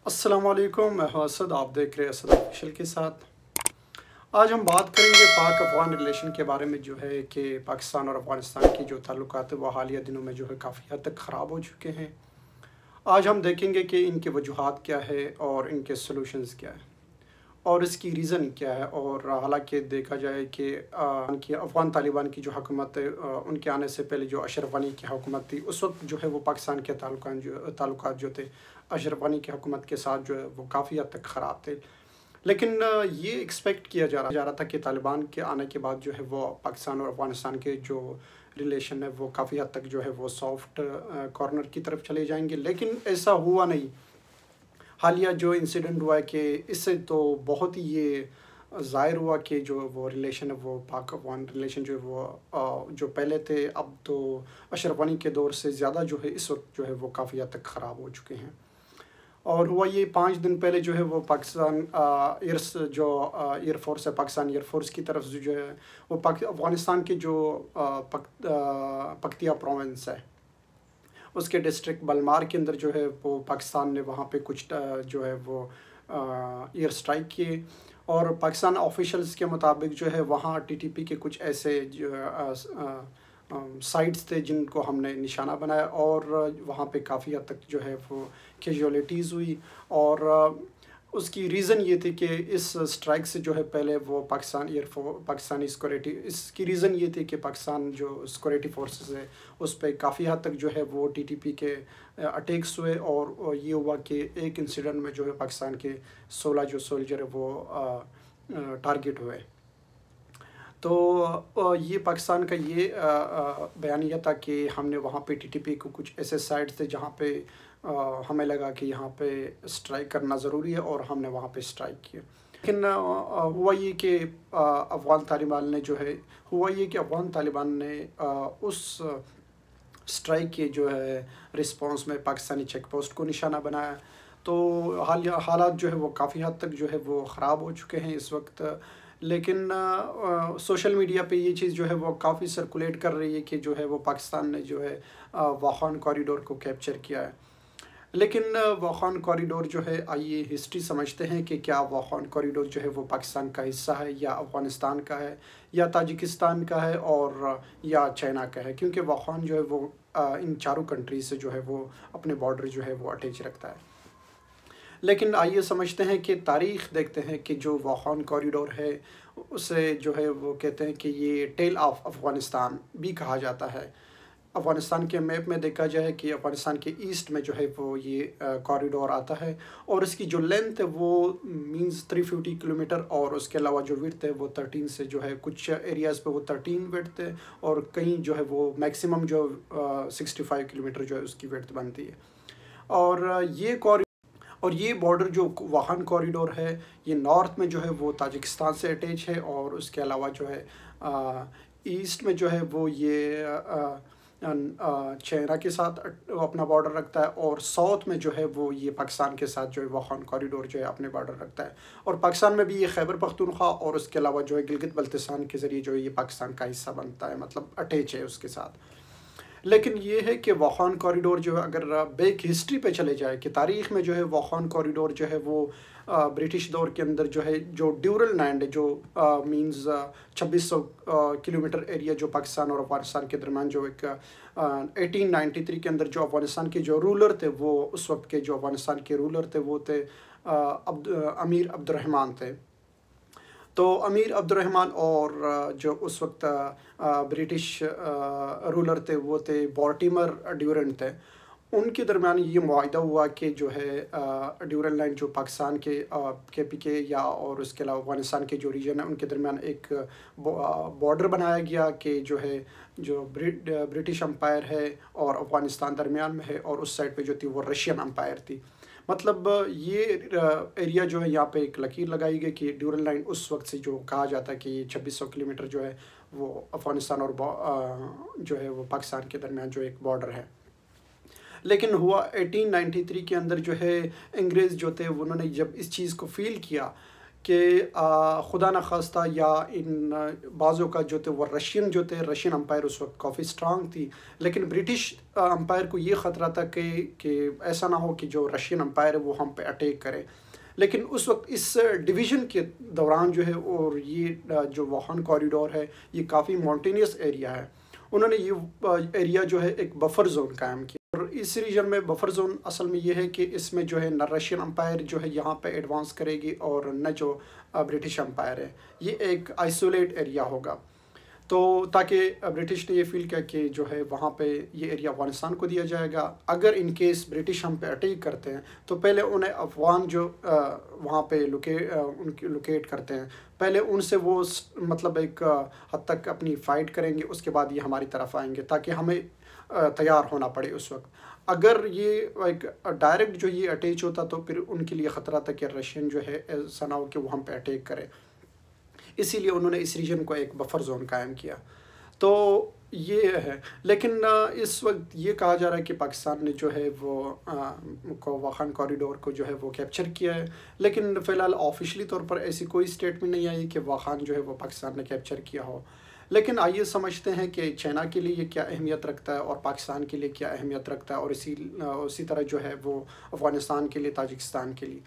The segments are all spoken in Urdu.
السلام علیکم، میں ہوں اسد، آپ دیکھ رہے ہیں اسد آفیشل کے ساتھ۔ آج ہم بات کریں گے پاک افغان ریلیشن کے بارے میں، جو ہے کہ پاکستان اور افغانستان کی جو تعلقات ہیں وہ حالیہ دنوں میں جو ہے کافی حد تک خراب ہو چکے ہیں۔ آج ہم دیکھیں گے کہ ان کی وجوہات کیا ہے اور ان کے سلوشنز کیا ہے اور اس کی ریزن کیا ہے۔ اور حالانکہ دیکھا جائے کہ افغان طالبان کی جو حکومت ہے، ان کے آنے سے پہلے جو اشرف غنی کی حکومت تھی، اس وقت جو ہے وہ پاکستان کے تعلقات جو تھے اشرف غنی کی حکومت کے ساتھ جو ہے وہ کافی حد تک خراب تھے۔ لیکن یہ ایکسپیکٹ کیا جا رہا تھا کہ طالبان کے آنے کے بعد جو ہے وہ پاکستان اور افغانستان کے جو ریلیشن ہے وہ کافی حد تک جو ہے وہ سافٹ کارنر کی طرف چلے جائیں گے، لیکن ایسا ہوا نہیں۔ حالیہ جو انسیڈنٹ ہوا ہے کہ اس سے تو بہت ہی یہ ظاہر ہوا کہ جو وہ ریلیشن ہے وہ پاک افغان ریلیشن جو ہے وہ جو پہلے تھے اب تو اشرف غنی کے دور سے زیادہ جو ہے اس وقت جو ہے وہ کافی حد تک خراب ہو چکے ہیں۔ اور ہوا یہ 5 دن پہلے جو ہے وہ پاکستان ایئر فورس ہے، پاکستان ایئر فورس کی طرف سے جو ہے وہ افغانستان کے جو پکتیا پروونس ہے، اس کے ڈسٹرکٹ بلمار کے اندر جو ہے وہ پاکستان نے وہاں پہ کچھ جو ہے وہ ایئر اسٹرائک کیے، اور پاکستان آفیشلز کے مطابق جو ہے وہاں ٹی ٹی پی کے کچھ ایسے جو سائٹس تھے جن کو ہم نے نشانہ بنایا، اور وہاں پہ کافی حد تک جو ہے وہ کیجولیٹیز ہوئی۔ اور اس کی ریزن یہ تھی کہ اس اسٹرائک سے جو ہے پہلے وہ پاکستانی سیکورٹی، اس کی ریزن یہ تھی کہ پاکستان جو سیکورٹی فورسز ہے اس پہ کافی حد تک جو ہے وہ ٹی ٹی پی کے اٹیکس ہوئے، اور یہ ہوا کہ ایک انسیڈنٹ میں جو ہے پاکستان کے 16 جو سولجر ہے وہ ٹارگٹ ہوئے۔ تو یہ پاکستان کا یہ بیانیہ تھا کہ ہم نے وہاں پہ ٹی ٹی پی کو کچھ ایسے سائٹس تھے جہاں پہ ہمیں لگا کہ یہاں پہ اسٹرائک کرنا ضروری ہے، اور ہم نے وہاں پہ اسٹرائک کیا۔ لیکن ہوا یہ کہ افغان طالبان نے اس اسٹرائک کے جو ہے رسپانس میں پاکستانی چیک پوسٹ کو نشانہ بنایا۔ تو حالات جو ہے وہ کافی حد تک جو ہے وہ خراب ہو چکے ہیں اس وقت۔ لیکن سوشل میڈیا پہ یہ چیز جو ہے وہ کافی سرکولیٹ کر رہی ہے کہ جو ہے وہ پاکستان نے جو ہے واخان کوریڈور کو کیپچر کیا ہے۔ لیکن واخان کوریڈور جو ہے، آئیے ہسٹری سمجھتے ہیں کہ کیا واخان کوریڈور جو ہے وہ پاکستان کا حصہ ہے، یا افغانستان کا ہے، یا تاجکستان کا ہے، اور یا چائنا کا ہے، کیونکہ واخان جو ہے وہ ان چاروں کنٹریز سے جو ہے وہ اپنے بارڈر جو ہے وہ اٹیچ رکھتا ہے۔ لیکن آئیے سمجھتے ہیں کہ تاریخ دیکھتے ہیں کہ جو واخان کوریڈور ہے اسے جو ہے وہ کہتے ہیں کہ یہ ٹیل آف افغانستان بھی کہا جاتا ہے۔ افغانستان کے میپ میں دیکھا جائے کہ افغانستان کے ایسٹ میں جو ہے وہ یہ کوریڈور آتا ہے، اور اس کی جو لینتھ ہے وہ مینز 350 کلومیٹر، اور اس کے علاوہ جو وڈتھ ہے وہ 13 سے جو ہے کچھ ایریاز پہ وہ 13 وڈتھ ہے، اور کہیں جو ہے وہ میکسیمم جو 65 کلومیٹر جو ہے اس کی وڈتھ بنتی ہے۔ اور یہ بارڈر جو واخان کوریڈور ہے یہ نارتھ میں جو ہے وہ تاجکستان سے اٹیچ ہے، اور اس کے علاوہ جو ہے ایسٹ میں جو ہے وہ یہ چائنا کے ساتھ اپنا بارڈر رکھتا ہے، اور ساؤتھ میں جو ہے وہ یہ پاکستان کے ساتھ جو ہے واخان کوریڈور جو ہے اپنے بارڈر رکھتا ہے۔ اور پاکستان میں بھی یہ خیبر پختونخوا اور اس کے علاوہ جو ہے گلگت بلتستان کے ذریعے جو ہے یہ پاکستان کا حصہ بنتا ہے، مطلب اٹیچ ہے اس کے ساتھ۔ لیکن یہ ہے کہ واخان کوریڈور جو ہے اگر بیک ہسٹری پہ چلے جائے کہ تاریخ میں جو ہے واخان کوریڈور جو ہے وہ برٹش دور کے اندر جو ہے جو ڈیورل لینڈ ہے، جو مینز 2600 کلومیٹر ایریا جو پاکستان اور افغانستان کے درمیان جو ایک 1893 کے اندر جو افغانستان کے جو رولر تھے، وہ اس وقت کے جو افغانستان کے رولر تھے وہ تھے امیر عبد الرحمن تھے۔ تو امیر عبد الرحمن اور جو اس وقت برٹش رولر تھے وہ تھے مورٹیمر ڈیورنٹ تھے، ان کے درمیان یہ معاہدہ ہوا کہ جو ہے ڈیورل لائن جو پاکستان کے پی کے یا اور اس کے علاوہ افغانستان کے جو ریجن ہے ان کے درمیان ایک بارڈر بنایا گیا کہ جو ہے جو برٹش امپائر ہے اور افغانستان درمیان میں ہے، اور اس سائڈ پہ جو تھی وہ رشین امپائر تھی۔ مطلب یہ ایریا جو ہے یہاں پہ ایک لکیر لگائی گئی کہ ڈیورل لائن اس وقت سے جو کہا جاتا ہے کہ یہ 2600 کلومیٹر جو ہے وہ افغانستان اور جو ہے وہ پاکستان کے درمیان جو ایک بارڈر ہے۔ لیکن ہوا 1893 کے اندر جو ہے انگریز جو تھے انہوں نے جب اس چیز کو فیل کیا کہ خدا نخواستہ یا ان بعضوں کا جو تھے وہ رشین امپائر اس وقت کافی اسٹرانگ تھی، لیکن برٹش امپائر کو یہ خطرہ تھا کہ ایسا نہ ہو کہ جو رشین امپائر ہے وہ ہم پہ اٹیک کرے. لیکن اس وقت اس ڈویژن کے دوران جو ہے، اور یہ جو ووہان کوریڈور ہے یہ کافی ماؤنٹینیس ایریا ہے، انہوں نے یہ ایریا جو ہے ایک بفر زون قائم کیا. اور اس ریجن میں بفر زون اصل میں یہ ہے کہ اس میں جو ہے نہ رشین امپائر جو ہے یہاں پہ ایڈوانس کرے گی اور نہ جو برٹش امپائر ہے، یہ ایک آئسولیٹ ایریا ہوگا. تو تاکہ برٹش نے یہ فیل کیا کہ جو ہے وہاں پہ یہ ایریا افغانستان کو دیا جائے گا، اگر ان کیس برٹش ہم پہ اٹیک کرتے ہیں تو پہلے انہیں افغان جو وہاں پہ لوکیٹ کرتے ہیں، پہلے ان سے وہ مطلب ایک حد تک اپنی فائٹ کریں گے، اس کے بعد یہ ہماری طرف آئیں گے تاکہ ہمیں تیار ہونا پڑے اس وقت. اگر یہ ایک ڈائریکٹ جو یہ اٹیچ ہوتا تو پھر ان کے لیے خطرہ تھا کہ رشین جو ہے ایسا نہ ہو کہ وہ ہم پہ اٹیک کرے، اسی لیے انہوں نے اس ریجن کو ایک بفر زون قائم کیا. تو یہ ہے، لیکن اس وقت یہ کہا جا رہا ہے کہ پاکستان نے جو ہے وہ ووہان کوریڈور کو جو ہے وہ کیپچر کیا ہے، لیکن فی الحال آفیشلی طور پر ایسی کوئی اسٹیٹمنٹ نہیں آئی کہ ووہان جو ہے وہ پاکستان نے کیپچر کیا ہو. لیکن آئیے سمجھتے ہیں کہ چائنا کے لیے یہ کیا اہمیت رکھتا ہے اور پاکستان کے لیے کیا اہمیت رکھتا ہے، اور اسی طرح جو ہے وہ افغانستان کے لیے، تاجکستان کے لیے.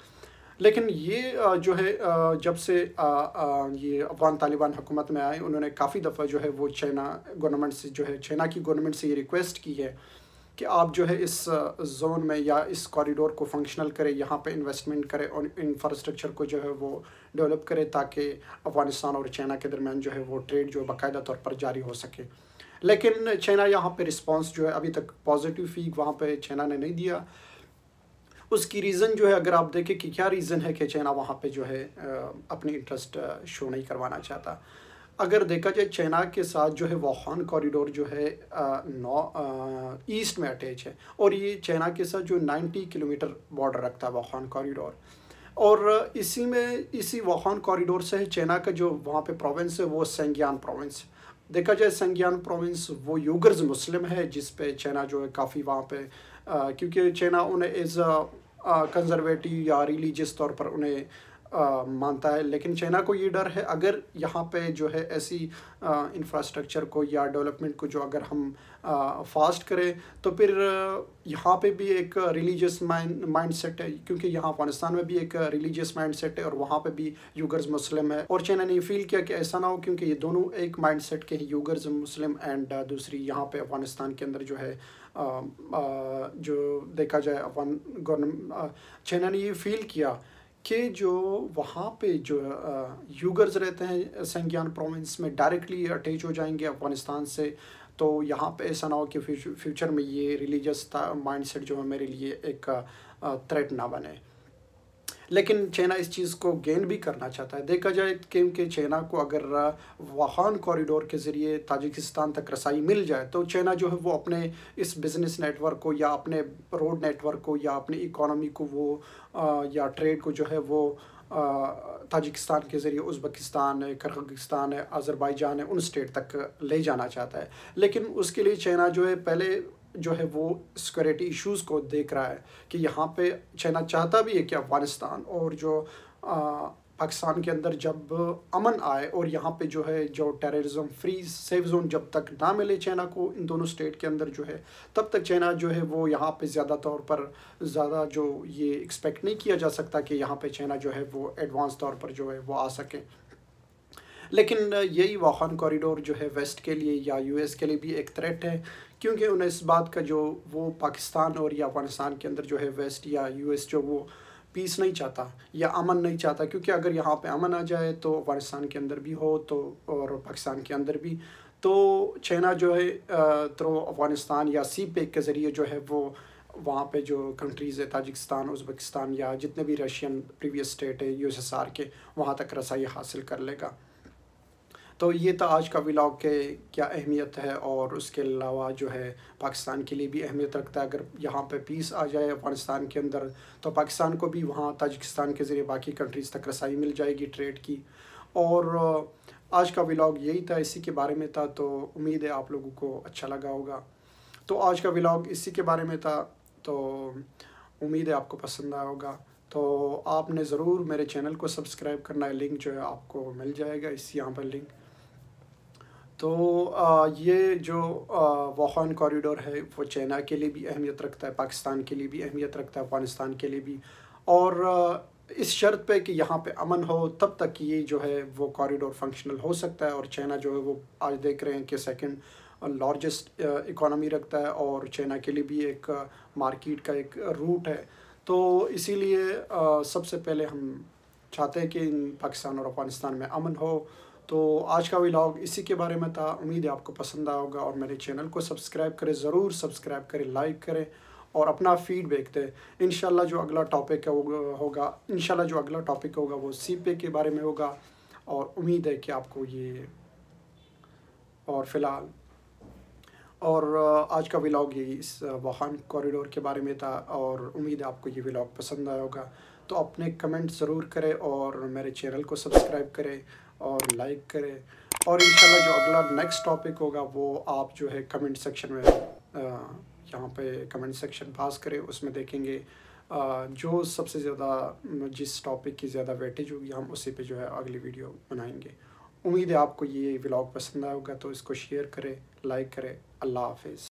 لیکن یہ جو ہے جب سے یہ افغان طالبان حکومت میں آئے، انہوں نے کافی دفعہ جو ہے وہ چائنا گورنمنٹ سے جو ہے چائنا کی گورنمنٹ سے یہ ریکویسٹ کی ہے کہ آپ جو ہے اس زون میں یا اس کوریڈور کو فنکشنل کرے، یہاں پہ انویسٹمنٹ کرے اور انفراسٹرکچر کو جو ہے وہ ڈیولپ کرے تاکہ افغانستان اور چائنا کے درمیان جو ہے وہ ٹریڈ جو باقاعدہ طور پر جاری ہو سکے. لیکن چائنا یہاں پہ رسپانس جو ہے ابھی تک پازیٹیو فیڈ وہاں پہ چائنا نے نہیں دیا. اس کی ریزن جو ہے اگر آپ دیکھیں کہ کیا ریزن ہے کہ چائنا وہاں پہ جو ہے اپنی انٹرسٹ شو نہیں کروانا چاہتا. اگر دیکھا جائے چائنا کے ساتھ جو ہے ووہان کوریڈور جو ہے ایسٹ میں اٹیچ ہے، اور یہ چائنا کے ساتھ جو 90 کلومیٹر بارڈر رکھتا ہے ووہان کوریڈور. اور اسی ووہان کوریڈور سے چائنا کا جو وہاں پہ پروونس ہے وہ سنگیان پروونس. دیکھا جائے سنگیان پروونس وہ یوگرز مسلم ہے، جس پہ چائنا جو ہے کافی وہاں پہ کیونکہ چائنا انہیں ایز کنزرویٹو یا ریلیجیس طور پر انہیں مانتا ہے. لیکن چائنا کو یہ ڈر ہے اگر یہاں پہ جو ہے ایسی انفراسٹرکچر کو یا ڈیولپمنٹ کو جو اگر ہم فاسٹ کریں تو پھر یہاں پہ بھی ایک ریلیجیس مائنڈ سیٹ ہے، کیونکہ یہاں افغانستان میں بھی ایک ریلیجیس مائنڈ سیٹ ہے اور وہاں پہ بھی یوگرز مسلم ہے. اور چائنا نے یہ فیل کیا کہ ایسا نہ ہو، کیونکہ یہ دونوں ایک مائنڈ سیٹ کے ہیں، یوگرز مسلم اینڈ دوسری یہاں پہ افغانستان کے اندر جو ہے جو دیکھا جائے افغان گورنمنٹ، چائنا نے یہ فیل کیا کہ جو وہاں پہ جو یوگرز رہتے ہیں سنگیان پروونس میں ڈائریکٹلی اٹیچ ہو جائیں گے افغانستان سے، تو یہاں پہ ایسا نہ ہو کہ فیوچر میں یہ ریلیجس مائنڈ سیٹ جو ہے میرے لیے ایک تھریٹ نہ بنے. لیکن چائنا اس چیز کو گین بھی کرنا چاہتا ہے. دیکھا جائے کیونکہ چائنا کو اگر ووہان کوریڈور کے ذریعے تاجکستان تک رسائی مل جائے تو چائنا جو ہے وہ اپنے اس بزنس نیٹ ورک کو یا اپنے روڈ نیٹ ورک کو یا اپنی اکانومی کو وہ یا ٹریڈ کو جو ہے وہ تاجکستان کے ذریعے ازبکستان ہے، کرغزستان ہے، آذربائیجان ہے، ان اسٹیٹ تک لے جانا چاہتا ہے. لیکن اس کے لیے چائنا جو ہے پہلے جو ہے وہ سیکورٹی ایشوز کو دیکھ رہا ہے کہ یہاں پہ چائنا چاہتا بھی ہے کہ افغانستان اور جو پاکستان کے اندر جب امن آئے اور یہاں پہ جو ہے جو ٹیررزم فری سیف زون جب تک نہ ملے چائنا کو ان دونوں اسٹیٹ کے اندر جو ہے، تب تک چائنا جو ہے وہ یہاں پہ زیادہ طور پر زیادہ جو یہ ایکسپیکٹ نہیں کیا جا سکتا کہ یہاں پہ چائنا جو ہے وہ ایڈوانس طور پر جو ہے وہ آ سکے. لیکن یہی ووہان کوریڈور جو ہے ویسٹ کے لیے یا یو ایس کے لیے بھی ایک تھریٹ ہے، کیونکہ انہیں اس بات کا جو وہ پاکستان اور یا افغانستان کے اندر جو ہے ویسٹ یا یو ایس جو وہ پیس نہیں چاہتا یا امن نہیں چاہتا، کیونکہ اگر یہاں پہ امن آ جائے تو افغانستان کے اندر بھی ہو تو اور پاکستان کے اندر بھی، تو چائنا جو ہے تھرو افغانستان یا سی پیک کے ذریعے جو ہے وہ وہاں پہ جو کنٹریز ہے تاجکستان، ازبکستان یا جتنے بھی رشین پریویس اسٹیٹ ہے یو ایس ایس آر کے، وہاں تک رسائی حاصل کر لے گا. تو یہ تھا آج کا ولاگ کہ کیا اہمیت ہے، اور اس کے علاوہ جو ہے پاکستان کے لیے بھی اہمیت رکھتا ہے. اگر یہاں پہ پیس آ جائے افغانستان کے اندر تو پاکستان کو بھی وہاں تاجکستان کے ذریعے باقی کنٹریز تک رسائی مل جائے گی ٹریڈ کی. اور آج کا ولاگ یہی تھا، اسی کے بارے میں تھا. تو امید ہے آپ لوگوں کو اچھا لگا ہوگا. تو آج کا ولاگ اسی کے بارے میں تھا، تو امید ہے آپ کو پسند آیا ہوگا. تو آپ نے ضرور میرے چینل کو سبسکرائب کرنا ہے، لنک جو ہے آپ کو مل جائے گا یہاں پر لنک۔ تو یہ جو واخان کوریڈور ہے وہ چائنا کے لیے بھی اہمیت رکھتا ہے، پاکستان کے لیے بھی اہمیت رکھتا ہے، افغانستان کے لیے بھی، اور اس شرط پہ کہ یہاں پہ امن ہو تب تک یہ جو ہے وہ کوریڈور فنکشنل ہو سکتا ہے۔ اور چائنا جو ہے وہ آج دیکھ رہے ہیں کہ سیکنڈ لارجسٹ اکانومی رکھتا ہے، اور چائنا کے لیے بھی ایک مارکیٹ کا ایک روٹ ہے۔ تو اسی لیے سب سے پہلے ہم چاہتے ہیں کہ پاکستان اور افغانستان میں امن ہو۔ تو آج کا ولاگ اسی کے بارے میں تھا، امید ہے آپ کو پسند آیا ہوگا، اور میرے چینل کو سبسکرائب کریں، ضرور سبسکرائب کریں، لائک کریں اور اپنا فیڈ بیک دیں۔ انشاءاللہ جو اگلا ٹاپک ہوگا وہ سی پے کے بارے میں ہوگا، اور امید ہے کہ آپ کو یہ اور فی الحال اور آج کا ولاگ یہی اس واخان کوریڈور کے بارے میں تھا، اور امید ہے آپ کو یہ ولاگ پسند آیا ہوگا۔ تو اپنے کمنٹ ضرور کریں اور میرے چینل کو سبسکرائب کریں اور لائک کریں، اور انشاءاللہ جو اگلا نیکسٹ ٹاپک ہوگا وہ آپ جو ہے کمنٹ سیکشن میں یہاں پہ کمنٹ سیکشن پاس کریں، اس میں دیکھیں گے جو سب سے زیادہ جس ٹاپک کی زیادہ ویٹیج ہوگی ہم اسی پہ جو ہے اگلی ویڈیو بنائیں گے۔ امید ہے آپ کو یہ ولاگ پسند آیا ہوگا، تو اس کو شیئر کریں، لائک کریں۔ اللہ حافظ۔